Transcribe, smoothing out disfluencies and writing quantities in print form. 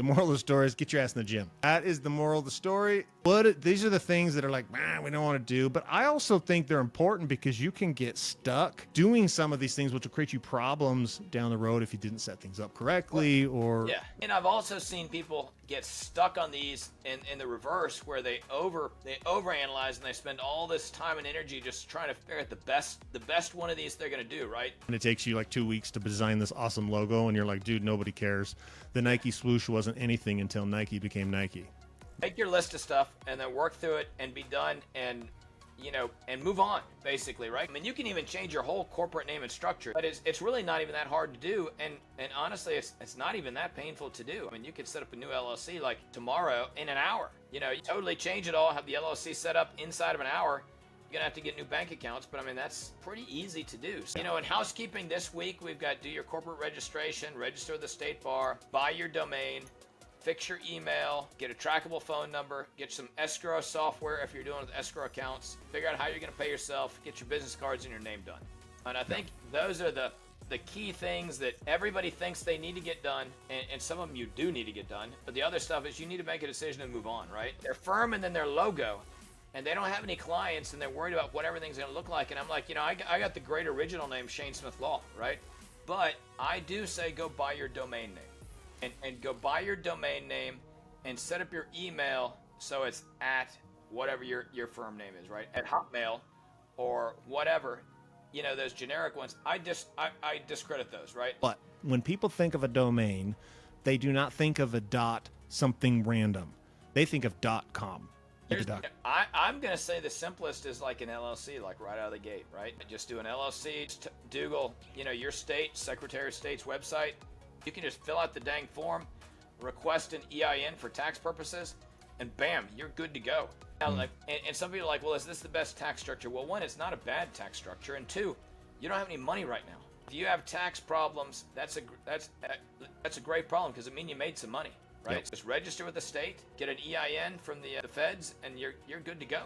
moral of the story is get your ass in the gym. That is the moral of the story. These are the things that are like, man, we don't want to do. But I also think they're important because you can get stuck doing some of these things, which will create you problems down the road if you didn't set things up correctly or... Yeah, and I've also seen people get stuck on these in the reverse, where they overanalyze and they spend all this time and energy just trying to figure out the best one of these they're gonna do, right? And it takes you like 2 weeks to design this awesome logo, and you're like, dude, nobody cares. The Nike swoosh wasn't anything until Nike became Nike. Make your list of stuff and then work through it and be done, and and move on, basically, right? I mean, you can even change your whole corporate name and structure, but it's really not even that hard to do, and honestly, it's not even that painful to do. I mean, you could set up a new LLC like tomorrow in an hour. You totally change it all, have the LLC set up inside of an hour. You're gonna have to get new bank accounts, but I mean, that's pretty easy to do. So, in housekeeping this week, we've got do your corporate registration, register with the state bar, buy your domain, fix your email, get a trackable phone number, get some escrow software if you're doing with escrow accounts, figure out how you're going to pay yourself, get your business cards and your name done. And I think those are the key things that everybody thinks they need to get done, and some of them you do need to get done, but the other stuff is you need to make a decision and move on, right? Their firm and then their logo, and they don't have any clients, and they're worried about what everything's going to look like, and I'm like, I got the great original name, Shane Smith Law, right? But I do say go buy your domain name. And go buy your domain name and set up your email so it's at whatever your firm name is, right? At Hotmail or whatever, those generic ones. I discredit those, right? But when people think of a domain, they do not think of a dot something random. They think of .com. I'm going to say the simplest is like an LLC, like right out of the gate, right? Just do an LLC, Google, your state, Secretary of State's website. You can just fill out the dang form, request an EIN for tax purposes, and bam, you're good to go. Now, and some people are like, well, is this the best tax structure? Well, one, it's not a bad tax structure, and two, you don't have any money right now. If you have tax problems, that's a great problem because it means you made some money, right? Yep. Just register with the state, get an EIN from the feds, and you're good to go.